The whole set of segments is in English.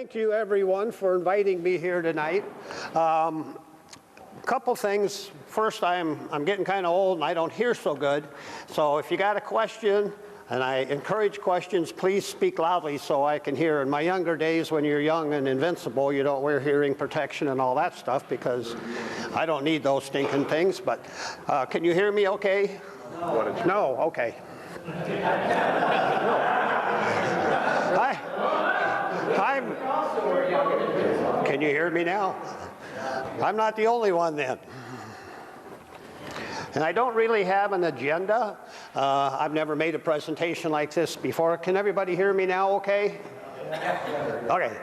thank you everyone for inviting me here tonight. Couple things. First, I'm getting kind of old and I don't hear so good. So if you got a question, and I encourage questions, please speak loudly so I can hear. In my younger days, when you're young and invincible, you don't wear hearing protection and all that stuff because I don't need those stinking things. But can you hear me okay? No, okay. Hi. Can you hear me now? I'm not the only one then. And I don't really have an agenda. I've never made a presentation like this before. Can everybody hear me now okay? Okay.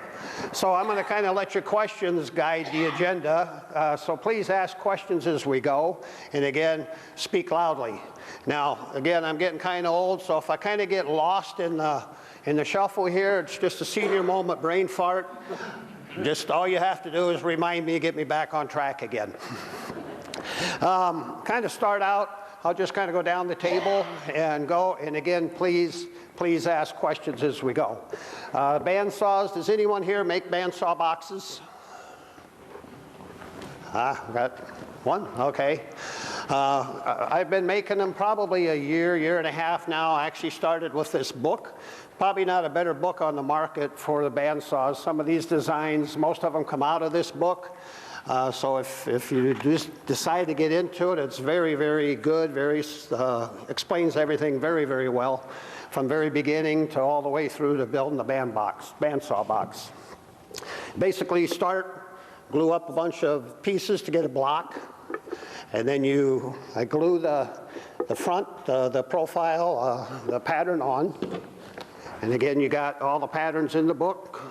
So I'm going to kind of let your questions guide the agenda. So please ask questions as we go. And again, speak loudly. Now, again, I'm getting kind of old, so if I kind of get lost in the shuffle here, it's just a senior moment brain fart. Just all you have to do is remind me, get me back on track again. Kind of start out, I'll just kind of go down the table and go, and again, please ask questions as we go. Bandsaws, does anyone here make bandsaw boxes? Got one, okay. I've been making them probably a year and a half now. I actually started with this book. Probably not a better book on the market for the bandsaws. Some of these designs, most of them come out of this book. So if you just decide to get into it, it's very, very good, explains everything very, very well, from very beginning to all the way through to building the bandsaw box. Basically start, glue up a bunch of pieces to get a block, and then I glue the front, the profile, the pattern on. And again, you got all the patterns in the book.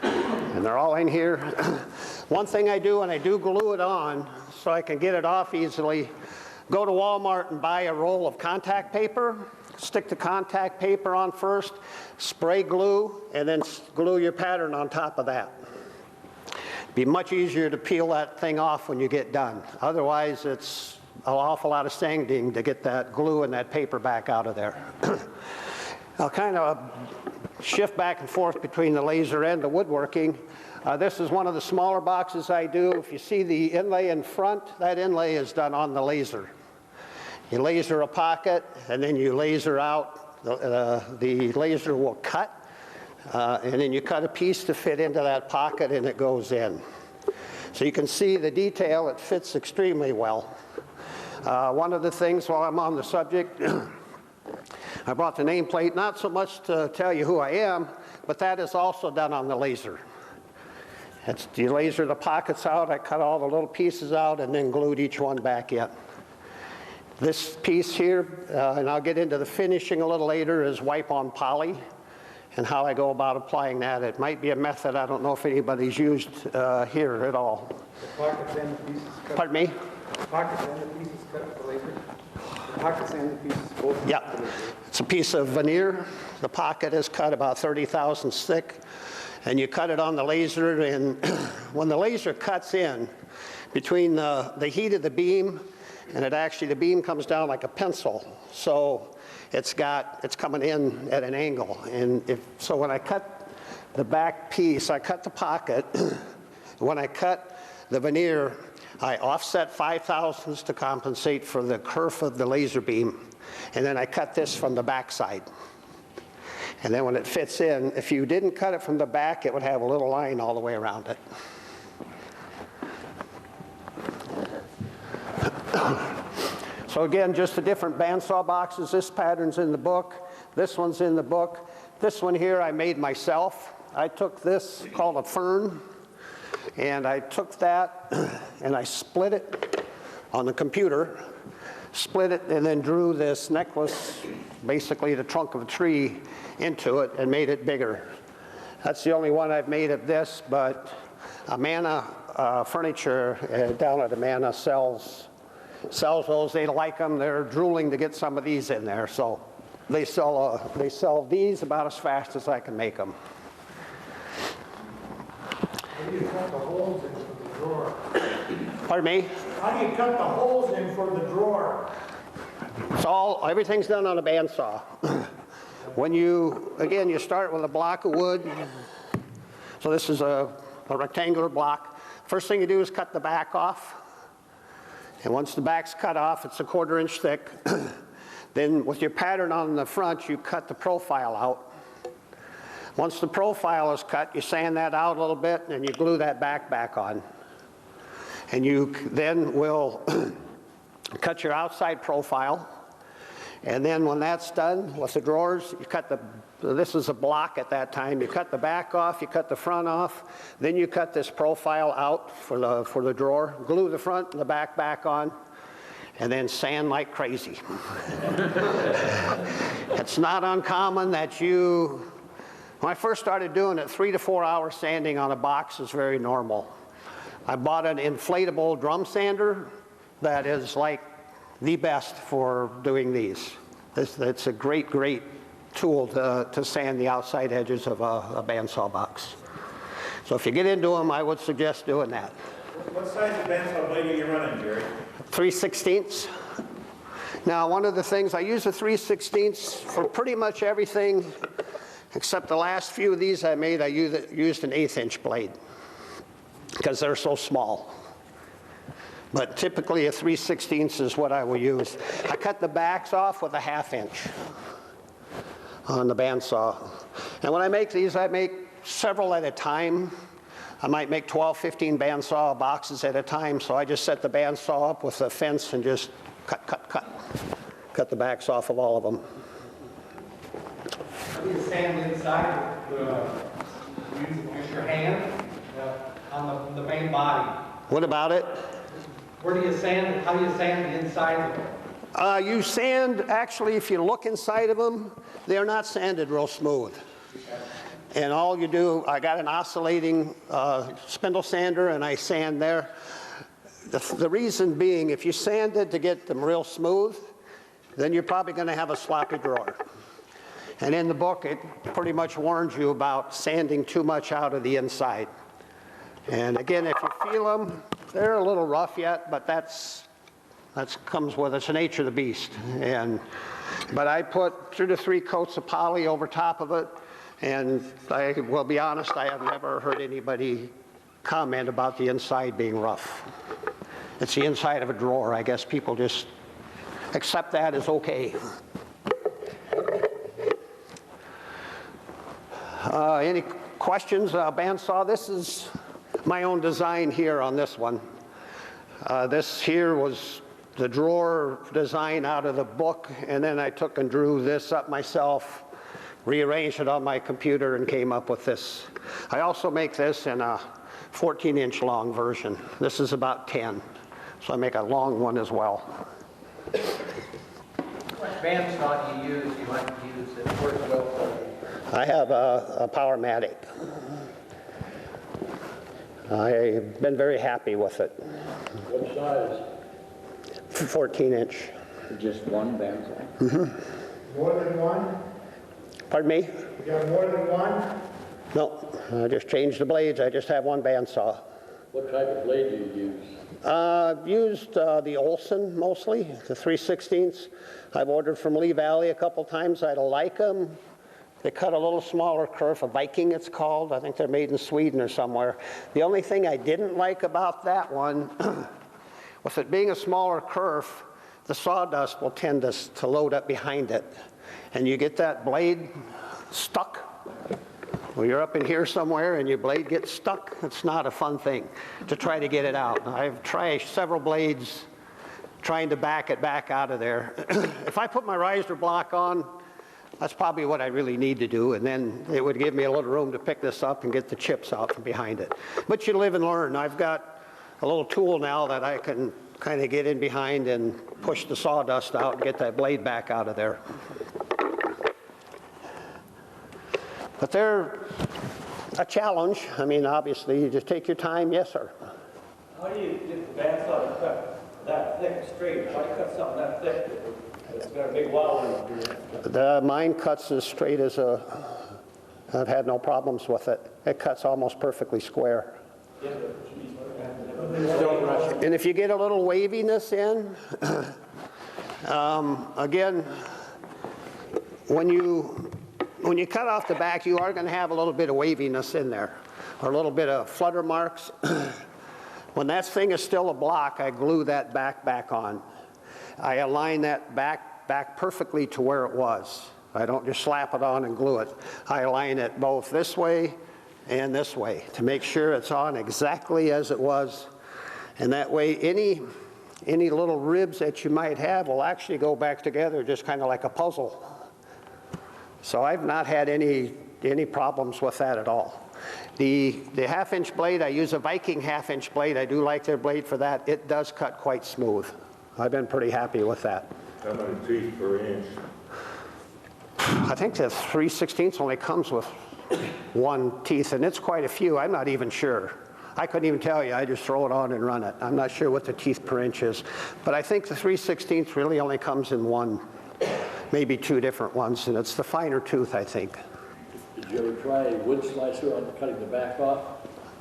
And they're all in here. One thing I do when I do glue it on, so I can get it off easily, go to Walmart and buy a roll of contact paper, stick the contact paper on first, spray glue, and then glue your pattern on top of that. Be much easier to peel that thing off when you get done. Otherwise, it's an awful lot of sanding to get that glue and that paper back out of there. I'll kind of shift back and forth between the laser and the woodworking. This is one of the smaller boxes I do. If you see the inlay in front, that inlay is done on the laser. You laser a pocket, and then you laser out. The laser will cut, and then you cut a piece to fit into that pocket, and it goes in. So you can see the detail. It fits extremely well. One of the things, while I'm on the subject, I brought the nameplate, not so much to tell you who I am, but that is also done on the laser. You laser the pockets out, I cut all the little pieces out and then glued each one back in. This piece here, and I'll get into the finishing a little later, is wipe-on poly, and how I go about applying that. It might be a method I don't know if anybody's used here at all. The pockets and the pieces cut. Pardon me? The pockets and the pieces cut with the laser. The pockets and the pieces both. Yeah, it's a piece of veneer. The pocket is cut about 30 thousandths thick, and you cut it on the laser. And when the laser cuts in between the heat of the beam, and the beam comes down like a pencil, so it's coming in at an angle. And so when I cut the back piece, I cut the pocket. When I cut the veneer, I offset 5 thousandths to compensate for the kerf of the laser beam, and then I cut this from the back side. And then when it fits in, if you didn't cut it from the back, it would have a little line all the way around it. So again, just the different bandsaw boxes. This pattern's in the book. This one's in the book. This one here I made myself. I took this, called a fern, and I took that and I split it on the computer, split it, and then drew this necklace, basically the trunk of a tree, into it and made it bigger. That's the only one I've made of this, but Amana Furniture down at Amana sells those. They like them. They're drooling to get some of these in there. So they sell these about as fast as I can make them. How do you cut the holes in for the drawer? Pardon me? How do you cut the holes in for the drawer? Everything's done on a bandsaw. Again, you start with a block of wood. So this is a rectangular block. First thing you do is cut the back off. And once the back's cut off, it's a 1/4 inch thick. Then with your pattern on the front, you cut the profile out. Once the profile is cut, you sand that out a little bit, and you glue that back on. And you then will cut your outside profile. And then when that's done with the drawers, you cut this is a block at that time, you cut the back off, you cut the front off, then you cut this profile out for the drawer, glue the front and the back on, and then sand like crazy. It's not uncommon that when I first started doing it, 3 to 4 hours sanding on a box is very normal. I bought an inflatable drum sander that is like the best for doing these. It's a great tool to sand the outside edges of a bandsaw box. So if you get into them, I would suggest doing that. What size of bandsaw blade are you running, Jerry? 3/16. Now, one of the things, I use a 3/16 for pretty much everything, except the last few of these I made, I used an 1/8 inch blade because they're so small. But typically a 3/16 is what I will use. I cut the backs off with a 1/2 inch on the bandsaw. And when I make these, I make several at a time. I might make 12, 15 bandsaw boxes at a time, so I just set the bandsaw up with a fence and just cut the backs off of all of them. How do you sand inside? Use your hand on the main body. What about it? Where do you sand? How do you sand the inside of it? You sand, actually, if you look inside of them, they're not sanded real smooth. And all you do, I got an oscillating spindle sander, and I sand there. The reason being, if you sand it to get them real smooth, then you're probably going to have a sloppy drawer. And in the book, it pretty much warns you about sanding too much out of the inside. And again, if you feel them, they're a little rough yet, but that comes with it. It's the nature of the beast. But I put 2 to 3 coats of poly over top of it, and I will be honest, I have never heard anybody comment about the inside being rough. It's the inside of a drawer. I guess people just accept that as okay. Any questions? Bandsaw, this is my own design here on this one. This here was the drawer design out of the book, and then I took and drew this up myself, rearranged it on my computer, and came up with this. I also make this in a 14-inch long version. This is about 10, so I make a long one as well. What bandsaw do you use? You like to use that works well for you? I have a Powermatic. I've been very happy with it. What size? 14-inch. Just one bandsaw? Mm-hmm. More than one? Pardon me? You got more than one? No, I just changed the blades. I just have one bandsaw. What type of blade do you use? I've used the Olson mostly, the 3/16. I've ordered from Lee Valley a couple times. I like them. They cut a little smaller kerf, a Viking it's called. I think they're made in Sweden or somewhere. The only thing I didn't like about that one, with it being a smaller kerf, the sawdust will tend to load up behind it. And you get that blade stuck. Well, you're up in here somewhere and your blade gets stuck. It's not a fun thing to try to get it out. I've tried several blades trying to back it back out of there. If I put my riser block on, that's probably what I really need to do, and then it would give me a little room to pick this up and get the chips out from behind it. But you live and learn. I've got a little tool now that I can kind of get in behind and push the sawdust out and get that blade back out of there. But they're a challenge. I mean, obviously, you just take your time. Yes, sir. How do you get the bandsaw to cut that thick straight? Why cut something that thick? It's got a big wall in it. Mine cuts as straight as I've had no problems with it. It cuts almost perfectly square. And if you get a little waviness in, again, when you when you cut off the back, you are going to have a little bit of waviness in there, or a little bit of flutter marks. When that thing is still a block, I glue that back on. I align that back perfectly to where it was. I don't just slap it on and glue it. I align it both this way and this way to make sure it's on exactly as it was. And that way, any little ribs that you might have will actually go back together just kind of like a puzzle. So I've not had any problems with that at all. The half-inch blade, I use a Viking half-inch blade. I do like their blade for that. It does cut quite smooth. I've been pretty happy with that. How many teeth per inch? I think the 3/16 only comes with one teeth, and it's quite a few. I'm not even sure. I couldn't even tell you. I just throw it on and run it. I'm not sure what the teeth per inch is. But I think the 3/16 really only comes in one, maybe two different ones, and it's the finer tooth, I think. Did you ever try a wood slicer on cutting the back off?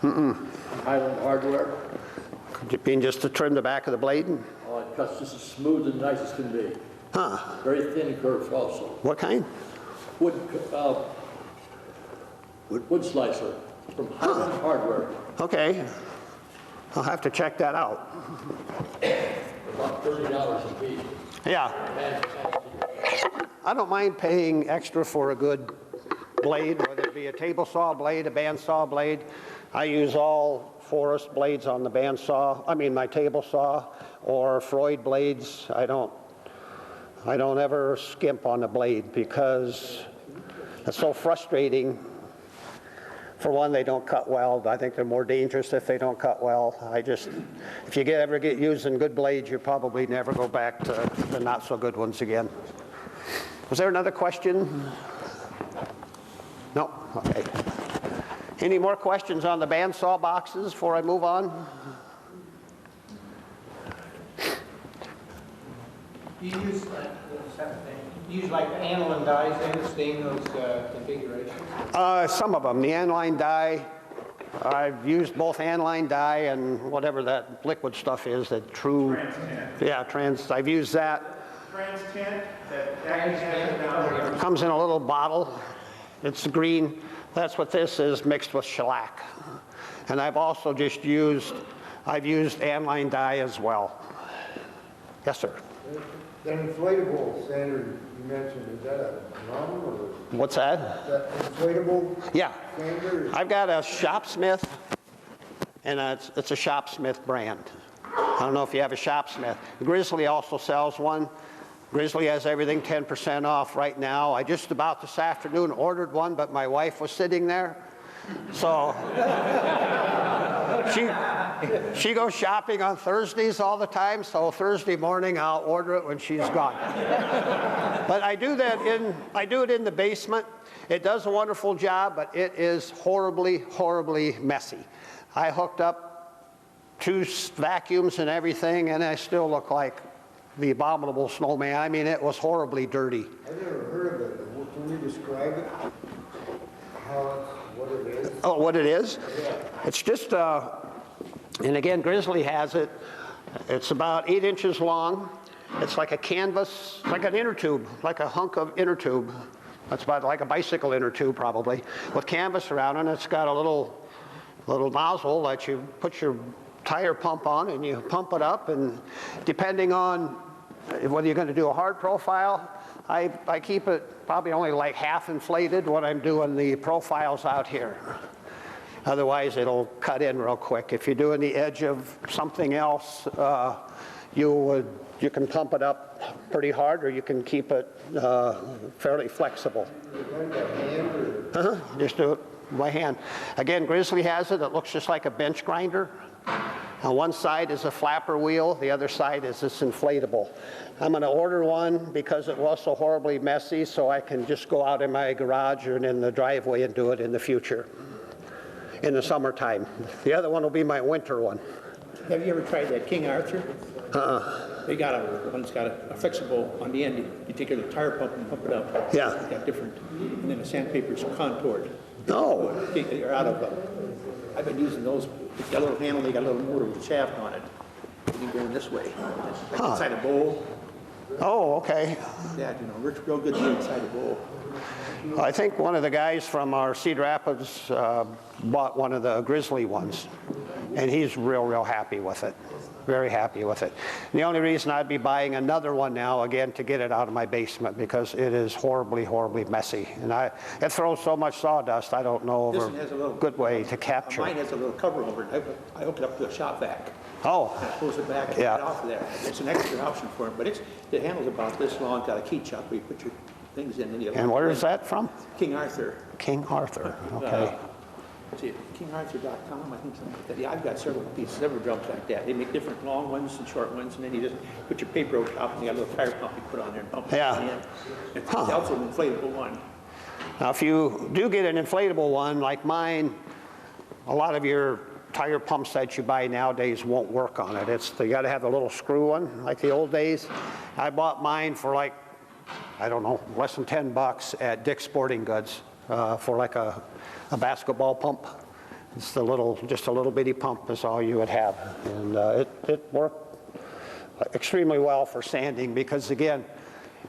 Highland Hardware? Could it be just to trim the back of the blade? Oh, it cuts just as smooth and nice as can be. Huh. Very thin curves also. What kind? Wood slicer from Highland Hardware. Okay. I'll have to check that out. About $30 a piece. Yeah. I don't mind paying extra for a good blade, whether it be a table saw blade, a bandsaw blade. I use all Forrest blades on the my table saw, or Freud blades. I don't ever skimp on the blade because it's so frustrating. For one, they don't cut well. I think they're more dangerous if they don't cut well. If you ever get using good blades, you probably never go back to the not so good ones again. Was there another question? No? Okay. Any more questions on the bandsaw boxes before I move on? Do you use like aniline dyes then to stain those configurations? Some of them. The aniline dye, I've used both aniline dye and whatever that liquid stuff is, that true. Trans tint. I've used that. Trans tint, that Comes in a little bottle. It's green. That's what this is, mixed with shellac. And I've also I've used aniline dye as well. Yes, sir. The inflatable standard you mentioned, is that a drum or? What's that? That inflatable Yeah. standard? I've got a Shopsmith, and it's a Shopsmith brand. I don't know if you have a Shopsmith. Grizzly also sells one. Grizzly has everything 10% off right now. I just about this afternoon ordered one, but my wife was sitting there. So she goes shopping on Thursdays all the time, so Thursday morning I'll order it when she's gone. But I do it in the basement. It does a wonderful job, but it is horribly, horribly messy. I hooked up 2 vacuums and everything, and I still look like the abominable snowman. I mean, it was horribly dirty. I've never heard of it. Can you describe it? What it is? Oh, what it is? Yeah. It's just, and again, Grizzly has it. It's about 8 inches long. It's like a canvas, like an inner tube, like a hunk of inner tube. That's about like a bicycle inner tube probably, with canvas around it. And it's got a little nozzle that you put your tire pump on and you pump it up, and depending on whether you're going to do a hard profile, I keep it probably only like half inflated when I'm doing the profiles out here. Otherwise it'll cut in real quick. If you're doing the edge of something else, you can pump it up pretty hard, or you can keep it fairly flexible. Just do it by hand. Again, Grizzly has it. It looks just like a bench grinder. On one side is a flapper wheel, the other side is this inflatable. I'm going to order one because it was so horribly messy, so I can just go out in my garage or in the driveway and do it in the future, in the summertime. The other one will be my winter one. Have you ever tried that King Arthur? They got one's got a flexible on the end. You take a tire pump and pump it up. Yeah. It's got different, and then the sandpaper's contoured. Oh. They're out of I've been using those. It's got a little handle, they got a little motor with a shaft on it. You can go in this way, like inside a bowl. Oh, okay. Yeah, real good to inside a bowl. I think one of the guys from our Cedar Rapids bought one of the grizzly ones, and he's real happy with it. Very happy with it. And the only reason I'd be buying another one now, again, to get it out of my basement, because it is horribly messy. And it throws so much sawdust, I don't know This of one has a little, a good way to capture mine it. has a little cover over it. I hook it up to a shop vac. Oh, And it pulls it back and Yeah. get off of there. It's an extra option for it, but the handle's about this long, got a key chuck where you put your things in. And, and where is that from? King Arthur. King Arthur, okay. See, kingarthur.com, I think something like that. Yeah, I've got several drums like that. They make different long ones and short ones, and then you just put your paper over top, and you got a little tire pump you put on there and pump it Yeah. in. It's also an inflatable one. Now, if you do get an inflatable one like mine, a lot of your tire pumps that you buy nowadays won't work on it. You got to have the little screw one, like the old days. I bought mine for like, I don't know, less than $10 at Dick's Sporting Goods for like a basketball pump. It's just a little bitty pump is all you would have. And it worked extremely well for sanding because, again,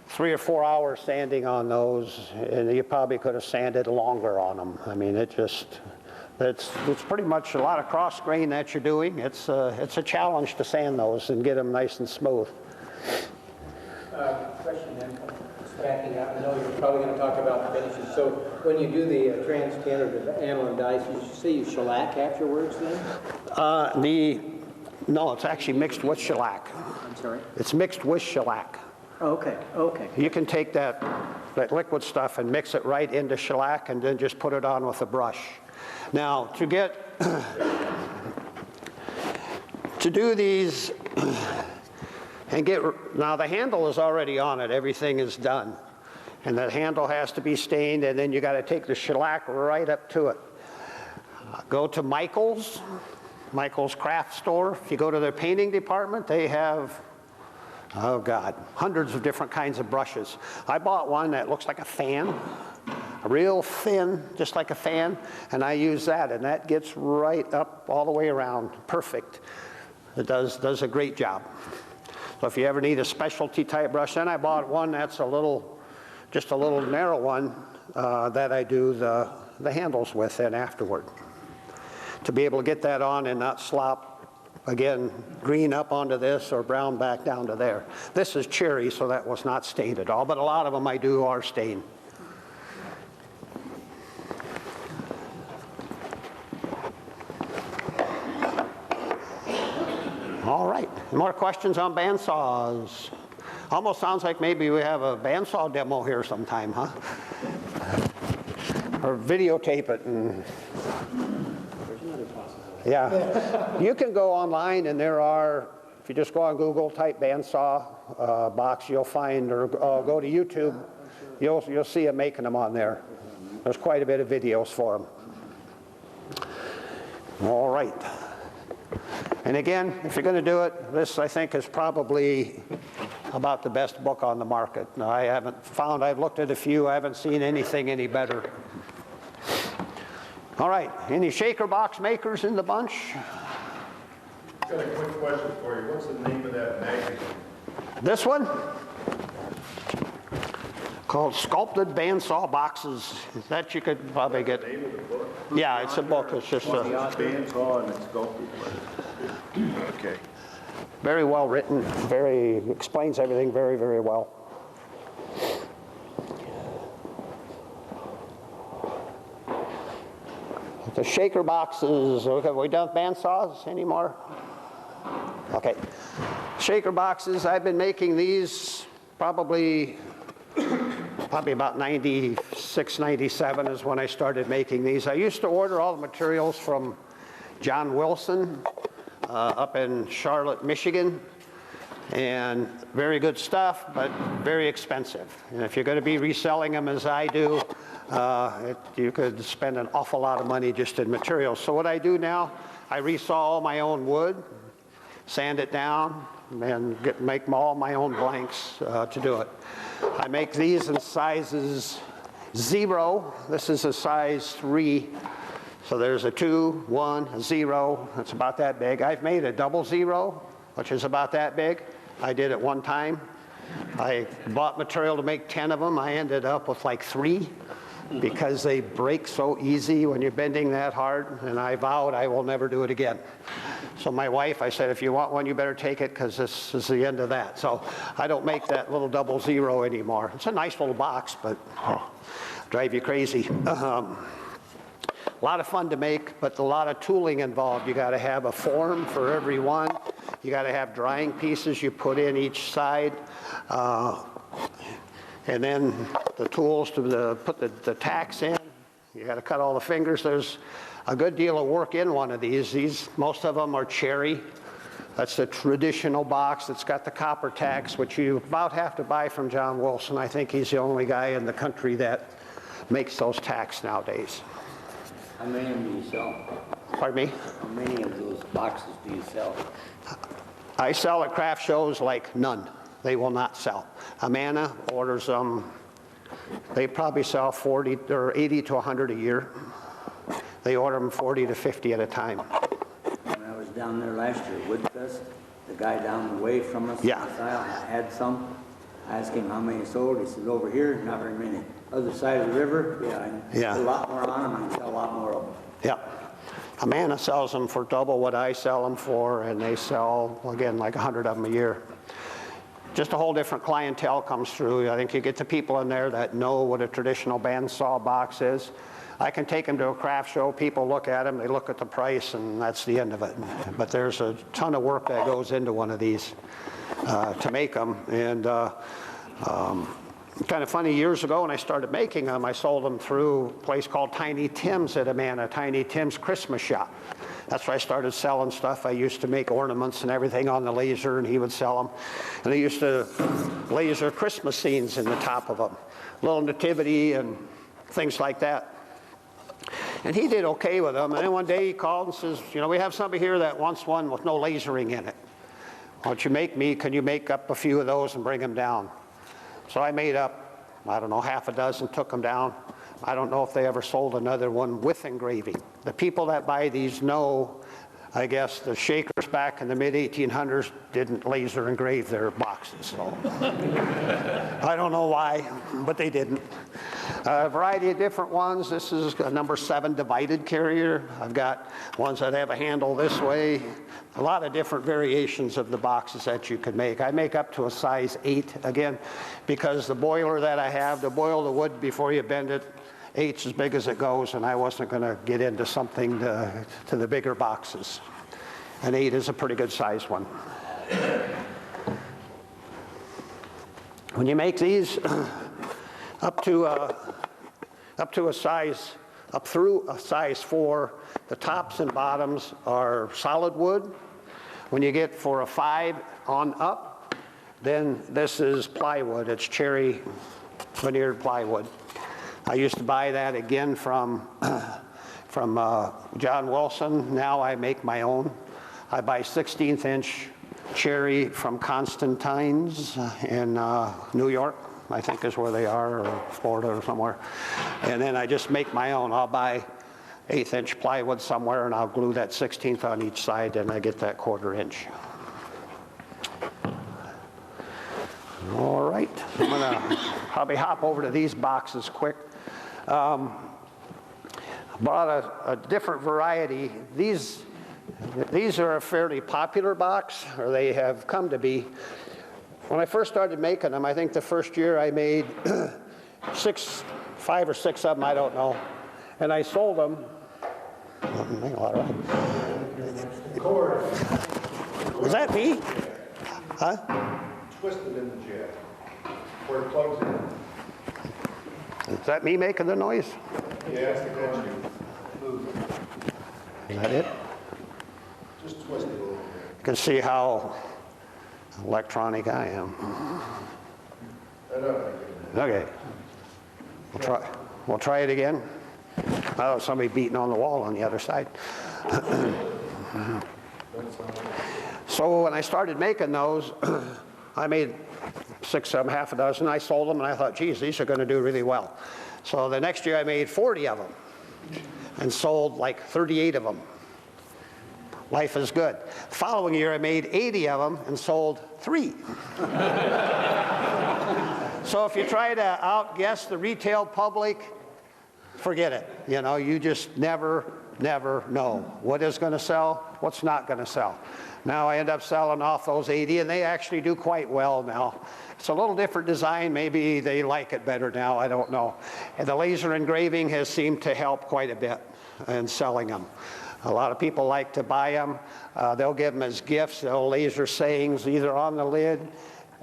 3 or 4 hours sanding on those, and you probably could have sanded longer on them. I mean, it's pretty much a lot of cross grain that you're doing. It's a challenge to sand those and get them nice and smooth. Question then, just backing up, I know you're probably going to talk about the finishes. So when you do the trans-tin or the aniline dies, you say you shellac afterwards then? No, it's actually mixed with shellac. I'm sorry? It's mixed with shellac. Okay. You can take that liquid stuff and mix it right into shellac and then just put it on with a brush. Now, to do these now the handle is already on it, everything is done. And the handle has to be stained, and then you got to take the shellac right up to it. Go to Michael's craft store. If you go to their painting department, they have, oh God, hundreds of different kinds of brushes. I bought one that looks like a fan, real thin, just like a fan, and I use that, and that gets right up all the way around, perfect. It does a great job. So if you ever need a specialty type brush, then I bought one that's just a little narrow one that I do the handles with then afterward. To be able to get that on and not slop, again, green up onto this or brown back down to there. This is cherry, so that was not stained at all, but a lot of them I do are stained. All right, more questions on bandsaws? Almost sounds like maybe we have a bandsaw demo here sometime, huh? Or videotape it and... Yeah, you can go online and there are, if you just go on Google, type bandsaw box, you'll find, or go to YouTube, you'll see them making them on there. There's quite a bit of videos for them. All right. And again, if you're going to do it, this I think is probably about the best book on the market. Now, I've looked at a few, I haven't seen anything any better. All right, any shaker box makers in the bunch? Got a quick question for you. What's the name of that magazine? This one? Called Sculpted Bandsaw Boxes. That you could probably get. Name of the book? Yeah, it's a book. It's just Bandsaw and it's sculpted. Okay. very well written, explains everything very well. The shaker boxes, have we done bandsaws anymore? Okay. Shaker boxes, I've been making these probably about 96, 97 is when I started making these. I used to order all the materials from John Wilson up in Charlotte, Michigan. And very good stuff, but very expensive. And if you're going to be reselling them as I do, you could spend an awful lot of money just in materials. So what I do now, I resaw all my own wood, sand it down, and make all my own blanks to do it. I make these in sizes 0. This is a size 3. So there's a 2, 1, a 0. That's about that big. I've made a 00, which is about that big. I did it one time. I bought material to make 10 of them. I ended up with like 3. because they break so easy when you're bending that hard, and I vowed I will never do it again. So my wife, I said, if you want one, you better take it, because this is the end of that. So I don't make that little 00 anymore. It's a nice little box, but drive you crazy. A lot of fun to make, but a lot of tooling involved. You got to have a form for every one. You got to have drying pieces you put in each side. And then the tools to put the tacks in. You got to cut all the fingers. There's a good deal of work in one of these. Most of them are cherry. That's the traditional box that's got the copper tacks, which you about have to buy from John Wilson. I think he's the only guy in the country that makes those tacks nowadays. How many of them do you sell? Pardon me? How many of those boxes do you sell? I sell at craft shows like none. They will not sell. Amana orders them. They probably sell 40 or 80 to 100 a year. They order them 40 to 50 at a time. When I was down there last year, Woodfest, the guy down the way from us, Yeah. on the aisle, had some. I asked him how many sold. He said, over here, not very many. Other side of the river, Yeah. a lot more on them. I sell a lot more of them. Yeah. Amana sells them for double what I sell them for, and they sell, again, like 100 of them a year. Just a whole different clientele comes through. I think you get the people in there that know what a traditional bandsaw box is. I can take them to a craft show, people look at them, they look at the price, and that's the end of it. But there's a ton of work that goes into one of these to make them. And kind of funny, years ago when I started making them, I sold them through a place called Tiny Tim's at Amana, Tiny Tim's Christmas Shop. That's where I started selling stuff. I used to make ornaments and everything on the laser, and he would sell them. And he used to laser Christmas scenes in the top of them, little nativity and things like that. And he did okay with them. And then one day he called and says, you know, we have somebody here that wants one with no lasering in it. Why don't you can you make up a few of those and bring them down? So I made up, I don't know, half a dozen, took them down. I don't know if they ever sold another one with engraving. The people that buy these know, I guess, the Shakers back in the mid-1800s didn't laser engrave their boxes. So I don't know why, but they didn't. A variety of different ones. This is a number 7 divided carrier. I've got ones that have a handle this way. A lot of different variations of the boxes that you could make. I make up to a size 8, again, because the boiler that I have, to boil the wood before you bend it, 8's as big as it goes, and I wasn't going to get into something to the bigger boxes. An 8 is a pretty good size one. When you make these up through a size 4, the tops and bottoms are solid wood. When you get for a 5 on up, then this is plywood. It's cherry veneered plywood. I used to buy that again from John Wilson. Now I make my own. I buy 16th-inch cherry from Constantine's in New York, I think is where they are, or Florida or somewhere. And then I just make my own. I'll buy 1/8-inch plywood somewhere, and I'll glue that 16th on each side, and I get that 1/4 inch. All right, I'm gonna probably hop over to these boxes quick. Bought a different variety. These are a fairly popular box, or they have come to be. When I first started making them, I think the first year I made 5 or 6 of them, I don't know, and I sold them. Was that me? Huh? Twisted in the jet, where it plugs in. Is that me making the noise? Yeah, I think that's you. Is that it? Just twist it a little bit. You can see how electronic I am. Okay. We'll try it again. Oh, somebody beating on the wall on the other side. So when I started making those, I made 6 of them, half a dozen. I sold them, and I thought, geez, these are going to do really well. So the next year I made 40 of them and sold like 38 of them. Life is good. The following year I made 80 of them and sold 3. So if you try to outguess the retail public, forget it. You know, you just never know what is going to sell, what's not going to sell. Now I end up selling off those 80, and they actually do quite well now. It's a little different design. Maybe they like it better now. I don't know. And the laser engraving has seemed to help quite a bit in selling them. A lot of people like to buy them. They'll give them as gifts. They'll laser sayings either on the lid,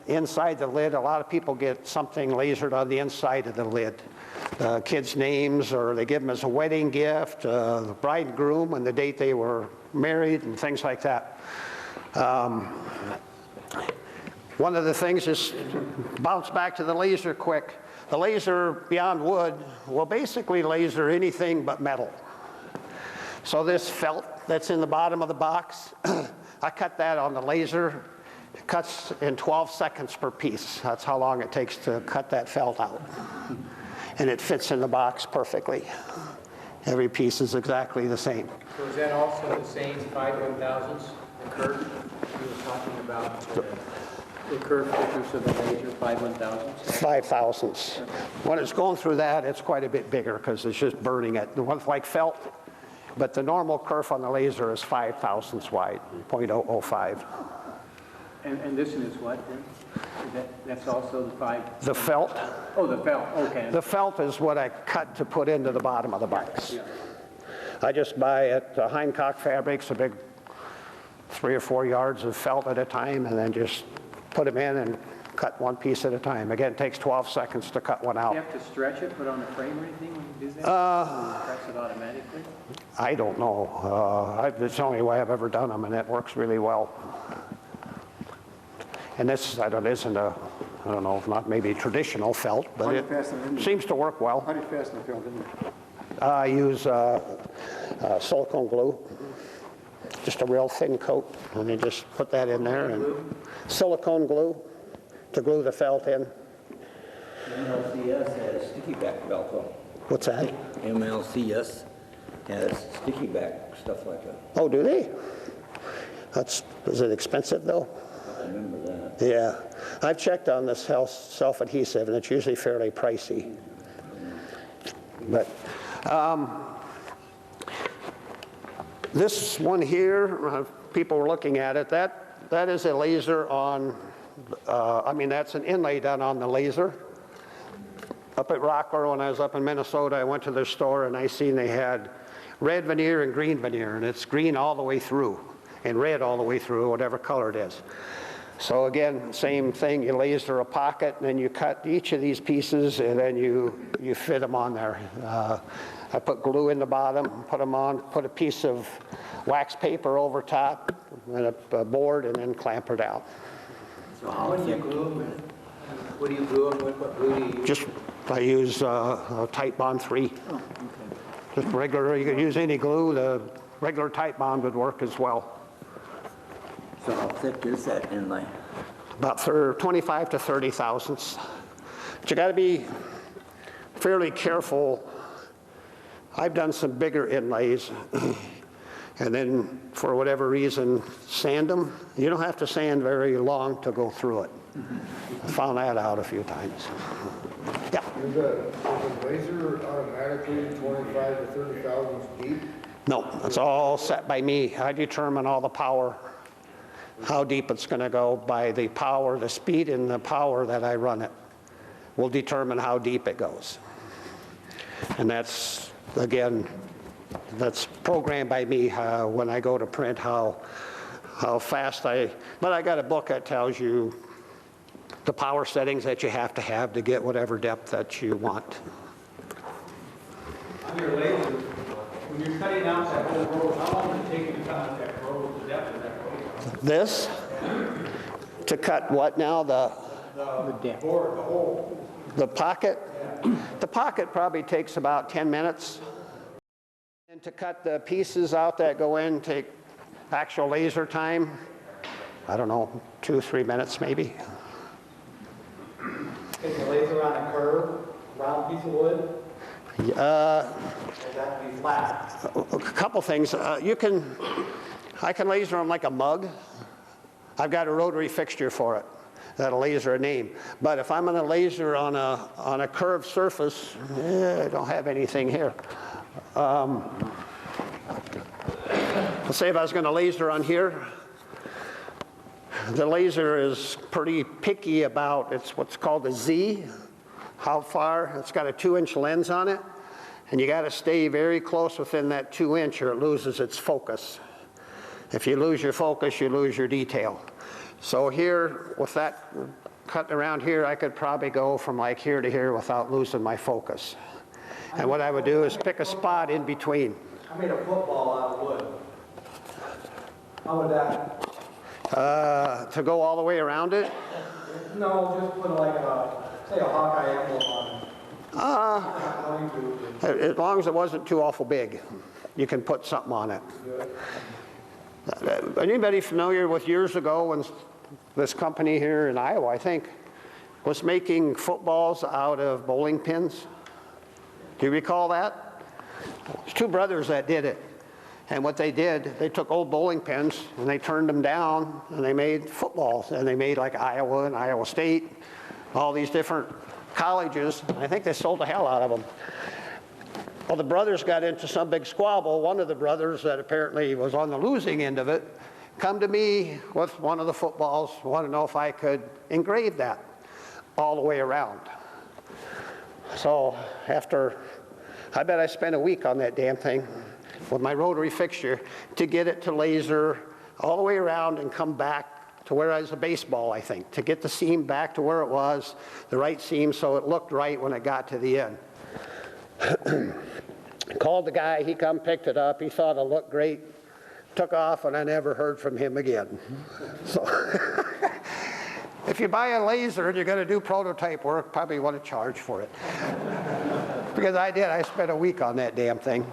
inside the lid. A lot of people get something lasered on the inside of the lid. Kids' names, or they give them as a wedding gift, the bride and groom and the date they were married and things like that. One of the things is, bounce back to the laser quick. The laser beyond wood will basically laser anything but metal. So this felt that's in the bottom of the box, I cut that on the laser. It cuts in 12 seconds per piece. That's how long it takes to cut that felt out. And it fits in the box perfectly. Every piece is exactly the same. So is that also the same 5/1000s, the curve you were talking about? The curve thickness of the laser, 5/1000s? 5/1000s. When it's going through that, it's quite a bit bigger because it's just burning it. The one's like felt, but the normal kerf on the laser is 5/1000s wide, 0.005. And this one is what then? That's also the 5? The felt? Oh, the felt, okay. The felt is what I cut to put into the bottom of the box. Yeah. I just buy at Heinkoch Fabrics a big 3 or 4 yards of felt at a time, and then just put them in and cut one piece at a time. Again, it takes 12 seconds to cut one out. Do you have to stretch it, put on a frame or anything when you do that? Press it automatically? I don't know. It's the only way I've ever done them, and it works really well. And this isn't a, I don't know, not maybe traditional felt, but it seems to work well. How do you fasten the felt in there? I use silicone glue, just a real thin coat, and you just put that in there, and silicone glue to glue the felt in. MLCS has sticky back Velcro. What's that? MLCS has sticky back, stuff like that. Oh, do they? Is it expensive though? I remember that. Yeah, I've checked on this self-adhesive, and it's usually fairly pricey. But this one here, people were looking at it. That is a laser on. That's an inlay done on the laser. Up at Rockler, when I was up in Minnesota, I went to their store and I seen they had red veneer and green veneer, and it's green all the way through and red all the way through, whatever color it is. So again, same thing, you laser a pocket, and then you cut each of these pieces, and then you fit them on there. I put glue in the bottom, put them on, put a piece of wax paper over top, and a board, and then clamp it out. So when you glue them, what do you glue them with? What glue do you use? I use Type Bond 3. Oh, okay. Just regular, you can use any glue, the regular Type Bond would work as well. So how thick is that inlay? About 25 to 30 thousandths. But you got to be fairly careful. I've done some bigger inlays, and then for whatever reason sand them. You don't have to sand very long to go through it. I found that out a few times. Yeah. Is the laser automatically 25 to 30 thousandths deep? No, it's all set by me. I determine all the power, how deep it's going to go by the power, the speed and the power that I run it will determine how deep it goes. And that's, again, that's programmed by me when I go to print how fast but I got a book that tells you the power settings that you have to get whatever depth that you want. On your laser, when you're cutting out that whole road, how long does it take you to cut out that road, the depth of that road? This, to cut what now? The Board, the hole. The pocket? The pocket probably takes about 10 minutes. And to cut the pieces out that go in take actual laser time, I don't know, 2 or 3 minutes maybe. Is the laser on a curve, round piece of wood? Or does it have to be flat? A couple things. I can laser them like a mug. I've got a rotary fixture for it. that'll laser a name. But if I'm going to laser on a curved surface, I don't have anything here. Let's say if I was going to laser on here, the laser is pretty picky about, it's what's called a Z, how far. It's got a 2-inch lens on it, and you got to stay very close within that 2-inch or it loses its focus. If you lose your focus, you lose your detail. So here, with that cut around here, I could probably go from like here to here without losing my focus. And what I would do is pick a spot in between. I made a football out of wood. How would that? To go all the way around it? No, just put like say a Hawkeye emblem on it. As long as it wasn't too awful big, you can put something on it. Anybody familiar with years ago when this company here in Iowa, I think, was making footballs out of bowling pins? Do you recall that? There's 2 brothers that did it. And what they did, they took old bowling pins and they turned them down and they made footballs. And they made like Iowa and Iowa State, all these different colleges. I think they sold the hell out of them. Well, the brothers got into some big squabble. One of the brothers that apparently was on the losing end of it come to me with one of the footballs, wanted to know if I could engrave that all the way around. So after, I bet I spent a week on that damn thing with my rotary fixture to get it to laser all the way around and come back to where I was a baseball, I think, to get the seam back to where it was, the right seam, so it looked right when it got to the end. Called the guy, he come picked it up, he thought it looked great, took off, and I never heard from him again. So if you buy a laser and you're going to do prototype work, probably want to charge for it. Because I did, I spent a week on that damn thing.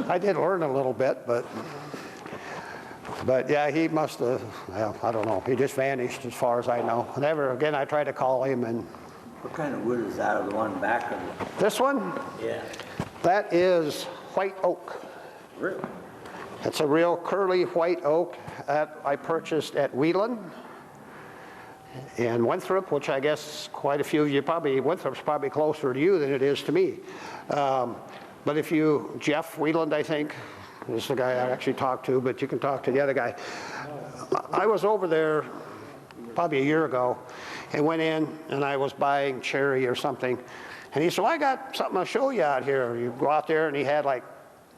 I did learn a little bit, but yeah, he must have, well, I don't know. He just vanished as far as I know. Never again, I tried to call him and. What kind of wood is that, the one back of it? This one? Yeah. That is white oak. Really? It's a real curly white oak that I purchased at Wheelan in Winthrop, which I guess quite a few of you probably, Winthrop's probably closer to you than it is to me. But if you, Jeff Wheeland, I think, is the guy I actually talked to, but you can talk to the other guy. I was over there probably a year ago and went in and I was buying cherry or something. And he said, well, I got something to show you out here. You go out there, and he had like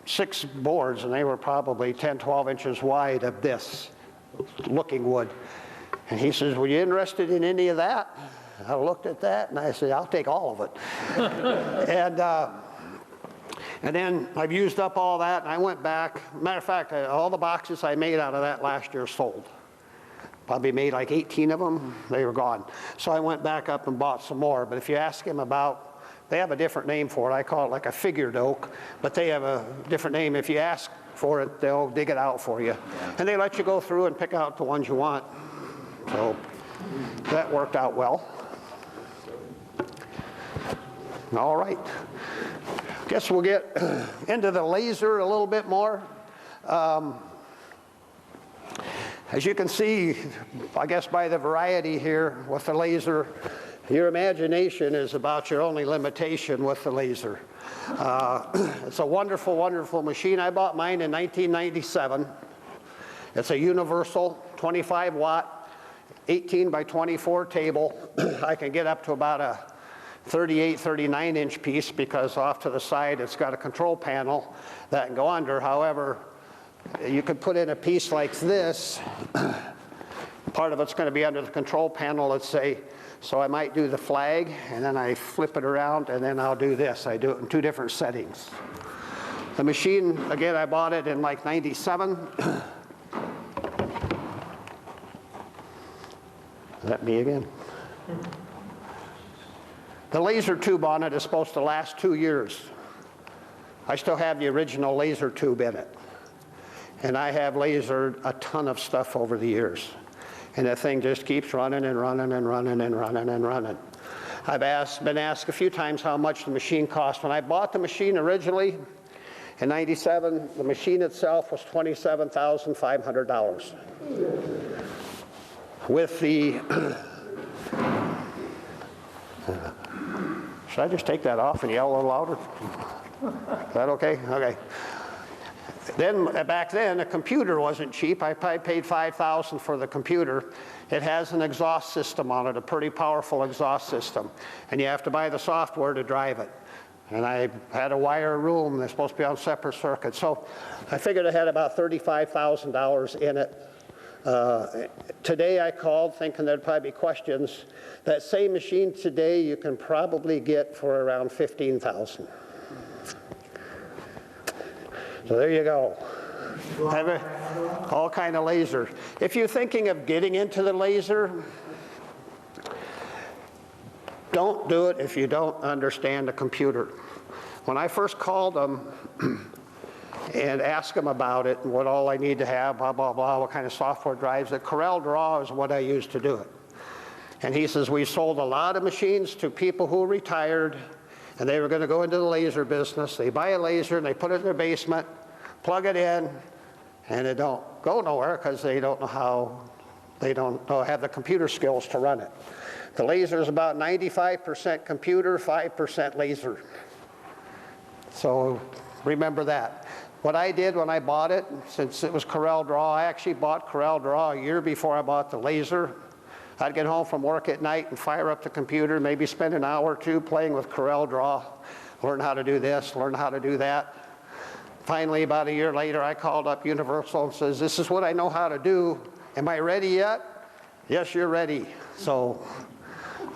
6 boards, and they were probably 10, 12 inches wide of this looking wood. And he says, were you interested in any of that? I looked at that and I said, I'll take all of it. And then I've used up all that, and I went back. Matter of fact, all the boxes I made out of that last year sold. Probably made like 18 of them, they were gone. So I went back up and bought some more. But if you ask him about, they have a different name for it. I call it like a figured oak, but they have a different name. If you ask for it, they'll dig it out for you. And they let you go through and pick out the ones you want. So that worked out well. All right. Guess we'll get into the laser a little bit more. As you can see, I guess by the variety here with the laser, your imagination is about your only limitation with the laser. It's a wonderful, wonderful machine. I bought mine in 1997. It's a universal 25 watt, 18 by 24 table. I can get up to about a 38, 39 inch piece because off to the side it's got a control panel that can go under. However, you could put in a piece like this. Part of it's going to be under the control panel, let's say. So I might do the flag, and then I flip it around, and then I'll do this. I do it in 2 different settings. The machine, again, I bought it in like 97. Is that me again? The laser tube on it is supposed to last 2 years. I still have the original laser tube in it. And I have lasered a ton of stuff over the years. And that thing just keeps running and running and running and running and running. I've been asked a few times how much the machine cost. When I bought the machine originally in 97, the machine itself was $27,500. With the Should I just take that off and yell a little louder? Is that okay? Okay. Then, back then, a computer wasn't cheap. I probably paid $5,000 for the computer. It has an exhaust system on it, a pretty powerful exhaust system. And you have to buy the software to drive it. And I had a wire room. They're supposed to be on separate circuits. So I figured it had about $35,000 in it. Today I called thinking there'd probably be questions. That same machine today you can probably get for around $15,000. So there you go. All kind of laser. If you're thinking of getting into the laser, don't do it if you don't understand the computer. When I first called them and asked them about it and what all I need to have, blah, blah, blah, what kind of software drives it, Corel Draw is what I used to do it. And he says, we sold a lot of machines to people who retired and they were going to go into the laser business. They buy a laser and they put it in their basement, plug it in, and it don't go nowhere because they don't know how, they don't have the computer skills to run it. The laser is about 95% computer, 5% laser. So remember that. What I did when I bought it, since it was Corel Draw, I actually bought Corel Draw a year before I bought the laser. I'd get home from work at night and fire up the computer, maybe spend an hour or two playing with Corel Draw, learn how to do this, learn how to do that. Finally, about a year later, I called up Universal and says, this is what I know how to do. Am I ready yet? Yes, you're ready. So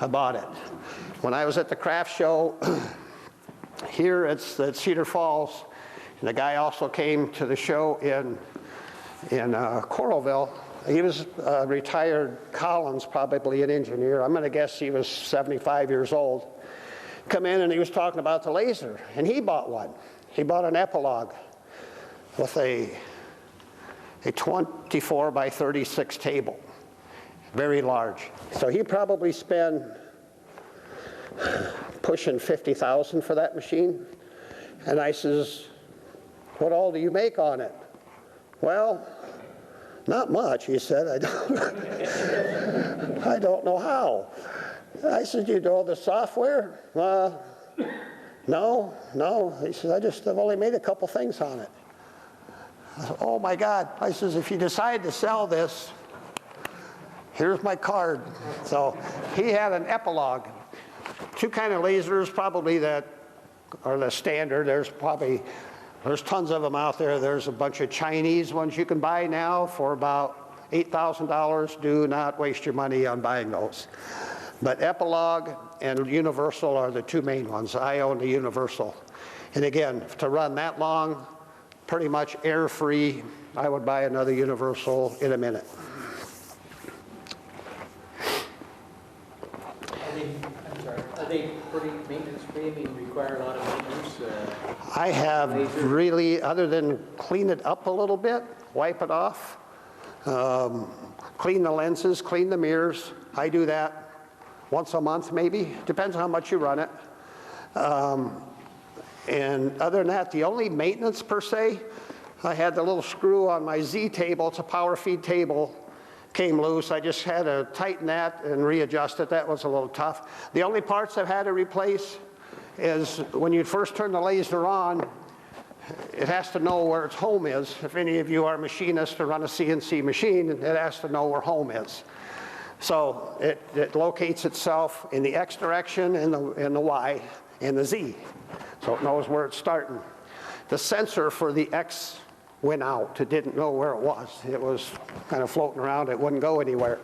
I bought it. When I was at the craft show here at Cedar Falls, and the guy also came to the show in Coralville. He was retired Collins, probably an engineer. I'm going to guess he was 75 years old. Come in and he was talking about the laser, and he bought one. He bought an Epilogue with a 24 by 36 table, very large. So he probably spent pushing $50,000 for that machine. And I says, what all do you make on it? Well, not much, he said. I don't know how. I said, you know the software? No. He says, I've only made a couple things on it. I said, oh my God. I says, if you decide to sell this, here's my card. So he had an Epilogue. Two kind of lasers probably that are the standard. There's tons of them out there. There's a bunch of Chinese ones you can buy now for about $8,000. Do not waste your money on buying those. But Epilogue and Universal are the two main ones. I own the Universal. And again, to run that long, pretty much air-free, I would buy another Universal in a minute. Are they pretty maintenance-free? I mean, require a lot of maintenance? I have really, other than clean it up a little bit, wipe it off, clean the lenses, clean the mirrors. I do that once a month maybe, depends on how much you run it. And other than that, the only maintenance per se, I had the little screw on my Z table, it's a power feed table, came loose. I just had to tighten that and readjust it. That was a little tough. The only parts I've had to replace is when you first turn the laser on, it has to know where its home is. If any of you are machinists to run a CNC machine, it has to know where home is. So it locates itself in the X direction, in the Y, and the Z. So it knows where it's starting. The sensor for the X went out. It didn't know where it was. It was kind of floating around. It wouldn't go anywhere.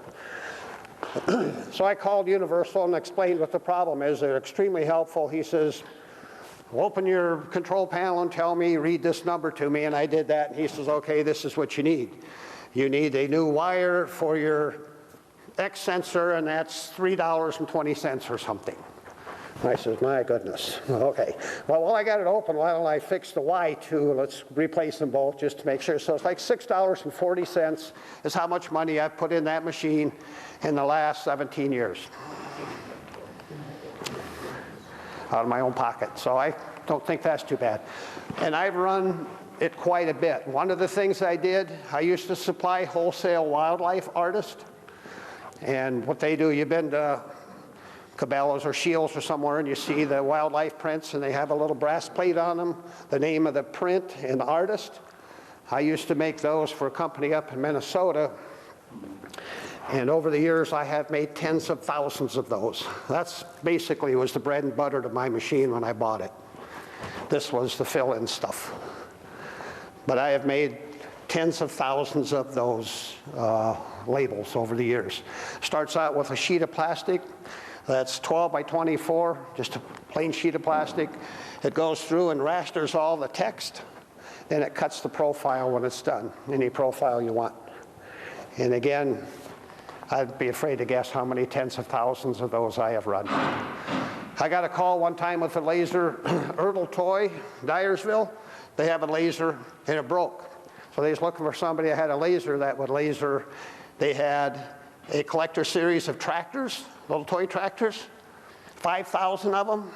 So I called Universal and explained what the problem is. They're extremely helpful. He says, open your control panel and tell me, read this number to me. And I did that. And he says, okay, this is what you need. You need a new wire for your X sensor, and that's $3.20 or something. And I says, my goodness, okay. Well, while I got it open, why don't I fix the Y too? Let's replace them both just to make sure. So it's like $6.40 is how much money I've put in that machine in the last 17 years. Out of my own pocket. So I don't think that's too bad. And I've run it quite a bit. One of the things I did, I used to supply wholesale wildlife artists. And what they do, you've been to Cabela's or Shields or somewhere, and you see the wildlife prints, and they have a little brass plate on them, the name of the print and the artist. I used to make those for a company up in Minnesota, and over the years I have made tens of thousands of those. That's basically was the bread and butter to my machine when I bought it. This was the fill-in stuff. But I have made tens of thousands of those labels over the years. Starts out with a sheet of plastic that's 12 by 24, just a plain sheet of plastic. It goes through and rasters all the text, then it cuts the profile when it's done, any profile you want. And again, I'd be afraid to guess how many tens of thousands of those I have run. I got a call one time with a laser, Ertl Toy, Dyersville. They have a laser and it broke. So they was looking for somebody that had a laser that would laser. They had a collector series of tractors, little toy tractors, 5,000 of them.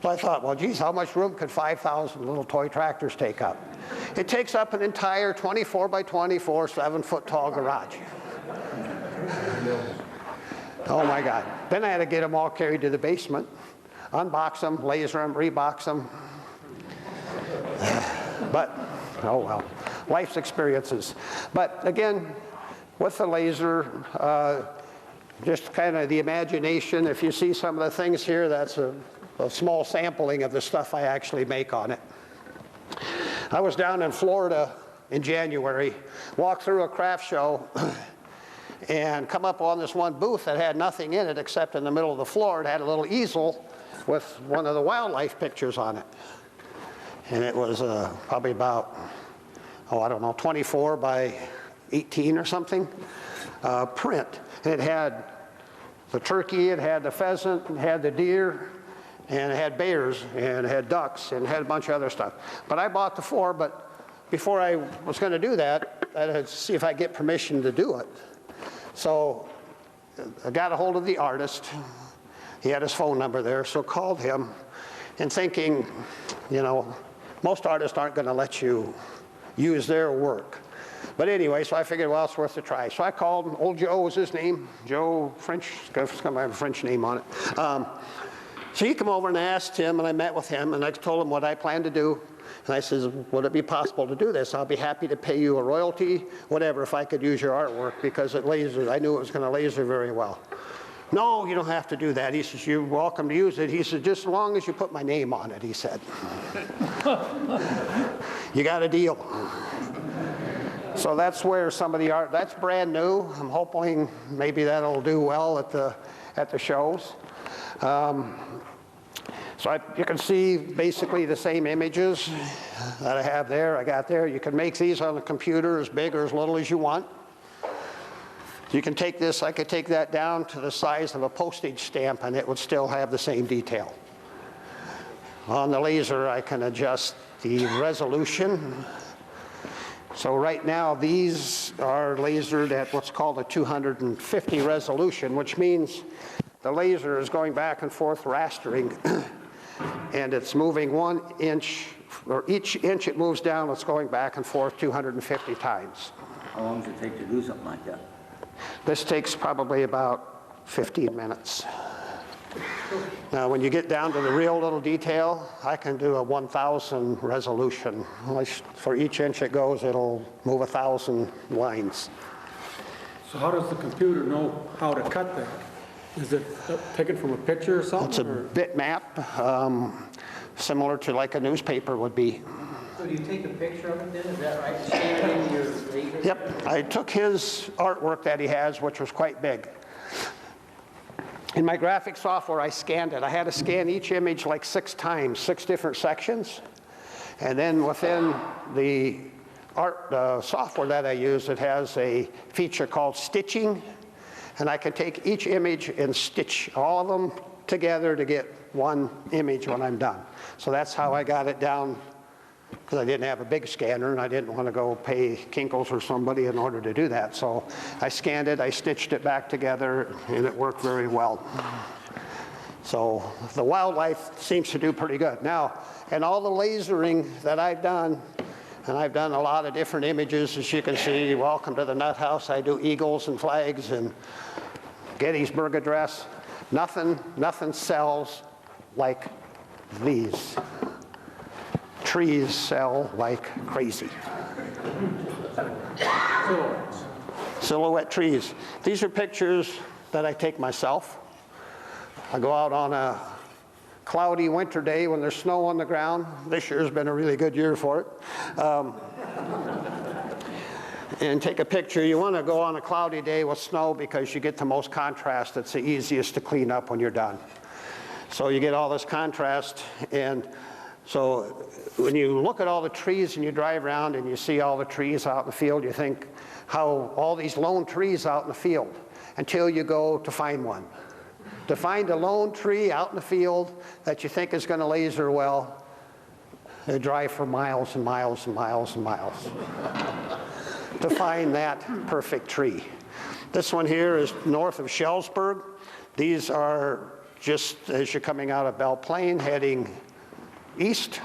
So I thought, well, geez, how much room could 5,000 little toy tractors take up? It takes up an entire 24 by 24, 7-foot tall garage. Oh my God. Then I had to get them all carried to the basement, unbox them, laser them, rebox them. But, oh well, life's experiences. But again, with the laser, just kind of the imagination. If you see some of the things here, that's a small sampling of the stuff I actually make on it. I was down in Florida in January, walked through a craft show, and come up on this one booth that had nothing in it except in the middle of the floor. It had a little easel with one of the wildlife pictures on it. And it was probably about, oh, I don't know, 24 by 18 or something, print. And it had the turkey, it had the pheasant, it had the deer, and it had bears, and it had ducks, and it had a bunch of other stuff. But I bought the 4, but before I was going to do that, I had to see if I get permission to do it. So I got a hold of the artist. He had his phone number there, so called him, and thinking, you know, most artists aren't going to let you use their work. But anyway, so I figured, well, it's worth a try. So I called him. Old Joe was his name. Joe French, it's going to have a French name on it. So he came over and I asked him, and I met with him, and I told him what I planned to do. And I says, would it be possible to do this? I'll be happy to pay you a royalty, whatever, if I could use your artwork, because it lasers. I knew it was going to laser very well. No, you don't have to do that. He says, you're welcome to use it. He said, just as long as you put my name on it, he said. You got a deal. So that's where some of the art, that's brand new. I'm hoping maybe that'll do well at the shows. So you can see basically the same images that I have there, I got there. You can make these on the computer as big or as little as you want. You can take this, I could take that down to the size of a postage stamp and it would still have the same detail. On the laser, I can adjust the resolution. So right now, these are lasered at what's called a 250 resolution, which means the laser is going back and forth rastering, and it's moving 1 inch, or each inch it moves down, it's going back and forth 250 times. How long does it take to do something like that? This takes probably about 15 minutes. Now, when you get down to the real little detail, I can do a 1,000 resolution. For each inch it goes, it'll move 1,000 lines. So how does the computer know how to cut that? Is it taken from a picture or something? It's a bitmap, similar to like a newspaper would be. So do you take a picture of it then, is that right? Scan it into your laser? Yep, I took his artwork that he has, which was quite big. In my graphic software, I scanned it. I had to scan each image like 6 times, 6 different sections. And then within the art software that I use, it has a feature called stitching. And I can take each image and stitch all of them together to get one image when I'm done. So that's how I got it down, because I didn't have a big scanner and I didn't want to go pay Kinkles or somebody in order to do that. So I scanned it, I stitched it back together, and it worked very well. So the wildlife seems to do pretty good. Now, and all the lasering that I've done, and I've done a lot of different images, as you can see. Welcome to the nut house. I do eagles and flags and Gettysburg Address. Nothing sells like these. Trees sell like crazy. Silhouette trees. These are pictures that I take myself. I go out on a cloudy winter day when there's snow on the ground. This year's been a really good year for it. And take a picture. You want to go on a cloudy day with snow because you get the most contrast. It's the easiest to clean up when you're done. So you get all this contrast, and so when you look at all the trees and you drive around and you see all the trees out in the field, you think how all these lone trees out in the field until you go to find one. To find a lone tree out in the field that you think is going to laser well, they drive for miles and miles and miles and miles to find that perfect tree. This one here is north of Shellsburg. These are just as you're coming out of Belle Plaine heading east.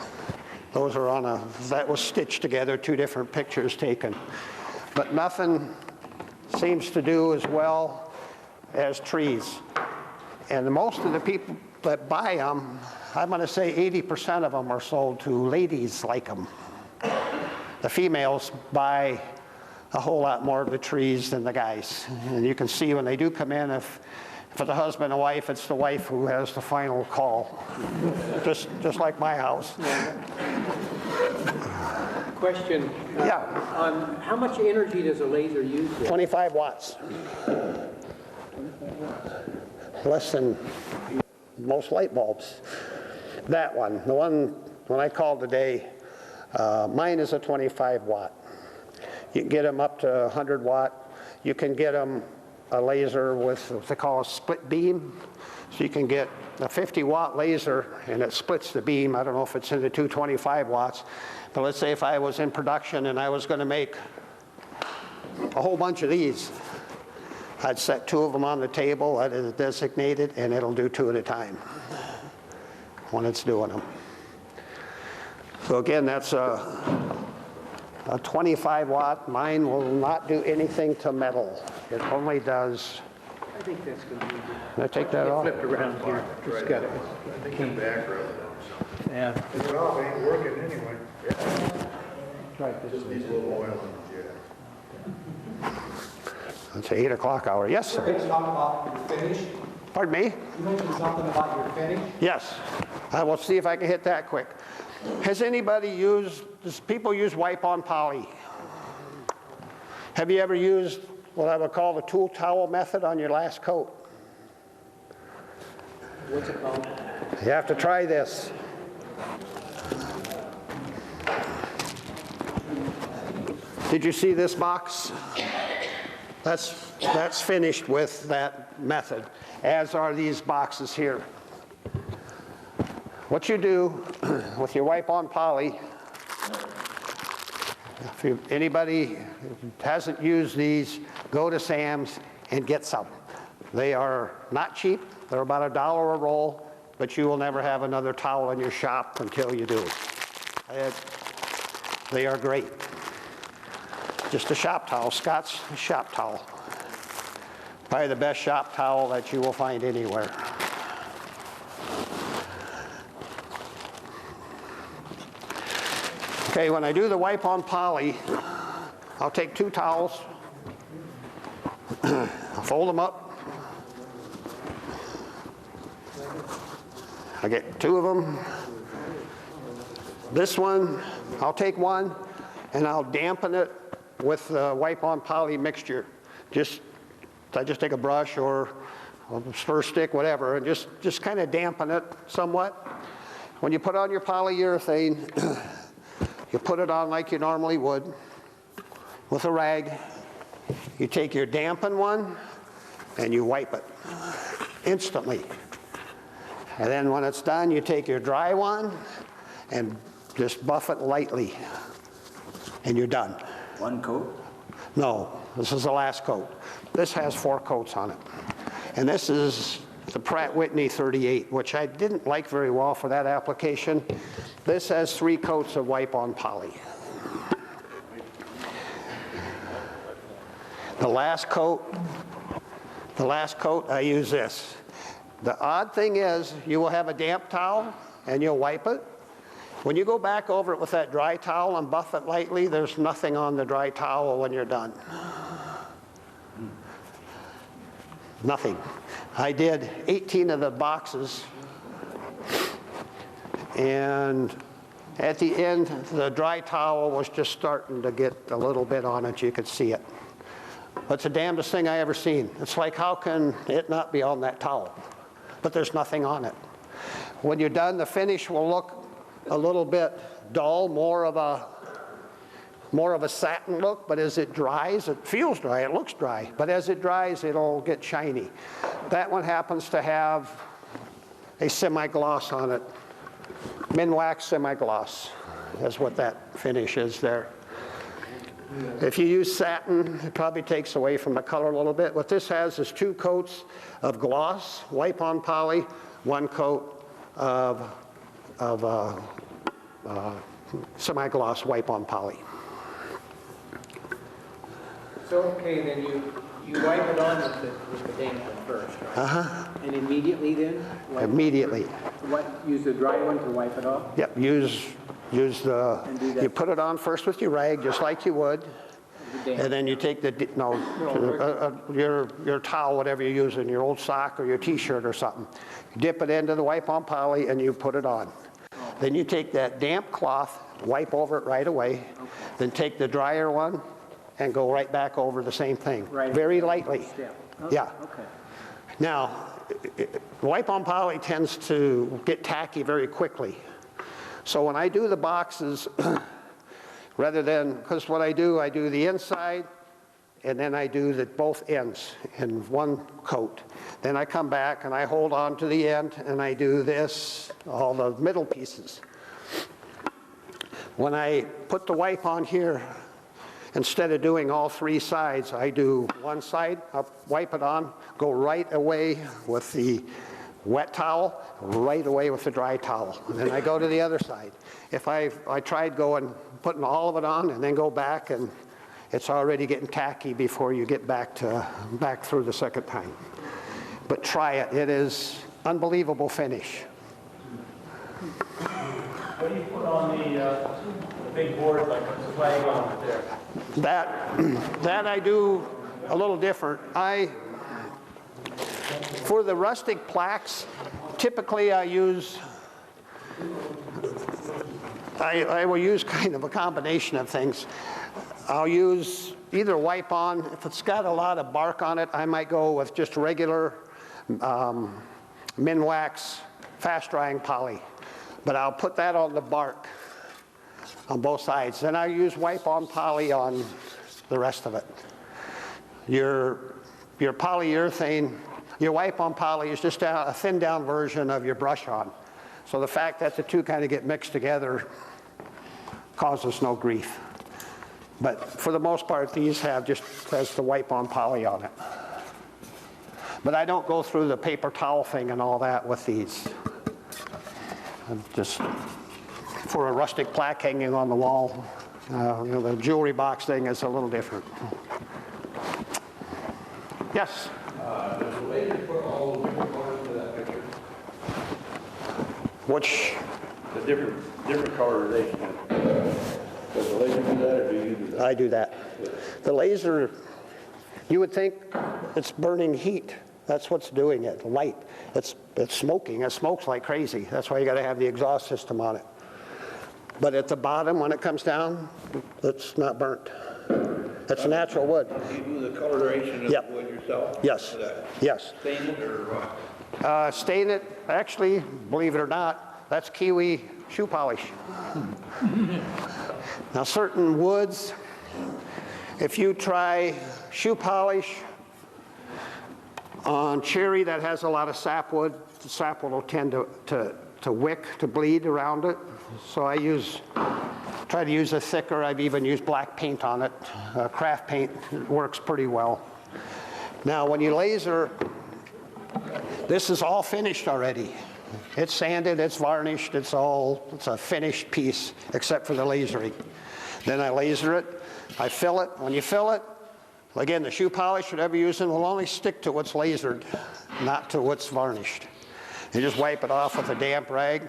Those are that was stitched together, two different pictures taken. But nothing seems to do as well as trees. And most of the people that buy them, I'm going to say 80% of them are sold to ladies like them. The females buy a whole lot more of the trees than the guys. And you can see when they do come in, if it's a husband and wife, it's the wife who has the final call. just like my house. Question. Yeah. On how much energy does a laser use? 25 watts. Less than most light bulbs. That one, the one when I called today, mine is a 25 watt. You can get them up to 100 watt. You can get them a laser with what they call a split beam. So you can get a 50 watt laser and it splits the beam. I don't know if it's into 225 watts. But let's say if I was in production and I was going to make a whole bunch of these, I'd set two of them on the table that is designated, and it'll do two at a time when it's doing them. So again, that's a 25 watt. Mine will not do anything to metal. It only does. I think that's going to be good. Can I take that off? Flipped around here. Just got it. I think the back rather than Yeah. The valve ain't working anyway. just needs a little oil in it, yeah. It's 8 o'clock hour. Yes, sir. Let's talk about your finish. Pardon me? You mentioned something about your finish. Yes. I will see if I can hit that quick. Has anybody does people use wipe-on poly? Have you ever used what I would call the tool towel method on your last coat? What's it called? You have to try this. Did you see this box? That's finished with that method, as are these boxes here. What you do with your wipe-on poly, if anybody hasn't used these, go to Sam's and get some. They are not cheap. They're about $1 a roll, but you will never have another towel in your shop until you do. They are great. Just a shop towel, Scott's shop towel. Probably the best shop towel that you will find anywhere. Okay, when I do the wipe-on poly, I'll take two towels, I'll fold them up. I get two of them. This one, I'll take one and I'll dampen it with the wipe-on poly mixture. I just take a brush or a spur stick, whatever, and just kind of dampen it somewhat. When you put on your polyurethane, you put it on like you normally would with a rag. You take your dampened one and you wipe it instantly. And then when it's done, you take your dry one and just buff it lightly, and you're done. One coat? No, this is the last coat. This has 4 coats on it. And this is the Pratt Whitney 38, which I didn't like very well for that application. This has 3 coats of wipe-on poly. The last coat The last coat, I use this. The odd thing is, you will have a damp towel and you'll wipe it. When you go back over it with that dry towel and buff it lightly, there's nothing on the dry towel when you're done. Nothing. I did 18 of the boxes, and at the end, the dry towel was just starting to get a little bit on it. You could see it. But it's the damnedest thing I ever seen. It's like, how can it not be on that towel? But there's nothing on it. When you're done, the finish will look a little bit dull, more of a satin look, but as it dries, it feels dry, it looks dry, but as it dries, it'll get shiny. That one happens to have a semi-gloss on it. Minwax semi-gloss is what that finish is there. If you use satin, it probably takes away from the color a little bit. What this has is 2 coats of gloss, wipe-on poly, 1 coat of semi-gloss wipe-on poly. So, okay, then you wipe it on with the damp one first, right? Uh-huh. And immediately then? Immediately. Use the dry one to wipe it off? Yep, use you put it on first with your rag, just like you would. And then you take your towel, whatever you're using, your old sock or your t-shirt or something. You dip it into the wipe-on poly and you put it on. Then you take that damp cloth, wipe over it right away. Then take the drier one and go right back over the same thing, very lightly. Yeah. Okay. Now, wipe-on poly tends to get tacky very quickly. So when I do the boxes, rather than, because what I do the inside, and then I do both ends in 1 coat. Then I come back and I hold on to the end and I do this, all the middle pieces. When I put the wipe on here, instead of doing all 3 sides, I do 1 side, I'll wipe it on, go right away with the wet towel, right away with the dry towel. And then I go to the other side. If I tried putting all of it on and then go back, and it's already getting tacky before you get back through the second time. But try it. It is unbelievable finish. What do you put on the big board like a flag on it there? That I do a little different. For the rustic plaques, typically I will use kind of a combination of things. I'll use either wipe on. If it's got a lot of bark on it, I might go with just regular Minwax fast drying poly. But I'll put that on the bark on both sides. Then I use wipe on poly on the rest of it. Your polyurethane, your wipe on poly is just a thinned down version of your brush on. So the fact that the 2 kind of get mixed together causes no grief. But for the most part, these has the wipe on poly on it. But I don't go through the paper towel thing and all that with these. I'm just, for a rustic plaque hanging on the wall, the jewelry box thing is a little different. Yes? Does the laser put all the different colors into that picture? Which? The different colorization. Does the laser do that, or do you do that? I do that. The laser, you would think it's burning heat. That's what's doing it, light. It's smoking. It smokes like crazy. That's why you got to have the exhaust system on it. But at the bottom, when it comes down, it's not burnt. It's natural wood. Do you do the coloration of the wood yourself? Yes. Yes. Stain it or what? Stain it. Actually, believe it or not, that's kiwi shoe polish. Now, certain woods, if you try shoe polish on cherry that has a lot of sapwood, the sapwood will tend to wick, to bleed around it. So I try to use a thicker. I've even used black paint on it. Craft paint works pretty well. Now, when you laser, this is all finished already. It's sanded, it's varnished, it's a finished piece, except for the lasering. Then I laser it, I fill it. When you fill it, Again, the shoe polish, whatever you're using, will only stick to what's lasered, not to what's varnished. You just wipe it off with a damp rag.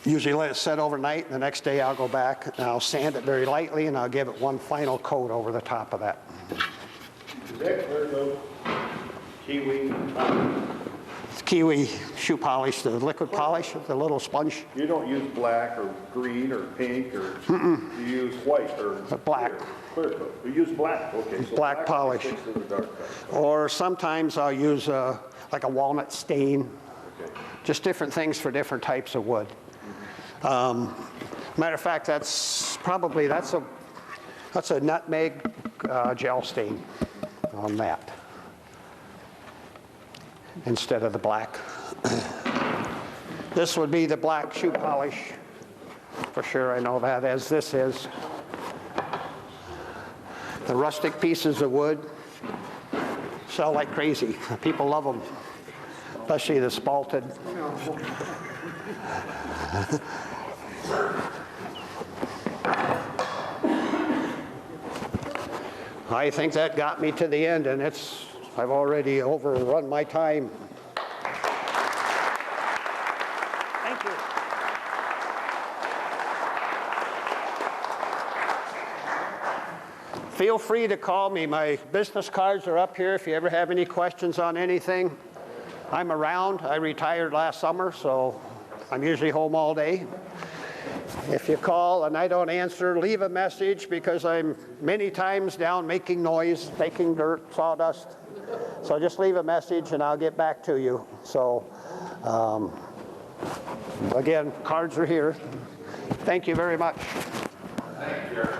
Usually let it set overnight, and the next day I'll go back and I'll sand it very lightly, and I'll give it one final coat over the top of that. Is that clear though? Kiwi? It's Kiwi shoe polish, the liquid polish, the little sponge. You don't use black or green or pink or, you use white or? Black. Clear coat. You use black, okay. So Black polish. sticks to the dark color. Or sometimes I'll use like a walnut stain. Okay. Just different things for different types of wood. Matter of fact, that's a nutmeg gel stain on that instead of the black. This would be the black shoe polish for sure. I know that, as this is. The rustic pieces of wood sell like crazy. People love them, especially the spalted. I think that got me to the end, and I've already overrun my time. Thank you. Feel free to call me. My business cards are up here if you ever have any questions on anything. I'm around. I retired last summer, so I'm usually home all day. If you call and I don't answer, leave a message, because I'm many times down making noise, taking dirt, sawdust. So just leave a message and I'll get back to you. So again, cards are here. Thank you very much. Thank you, Jerry.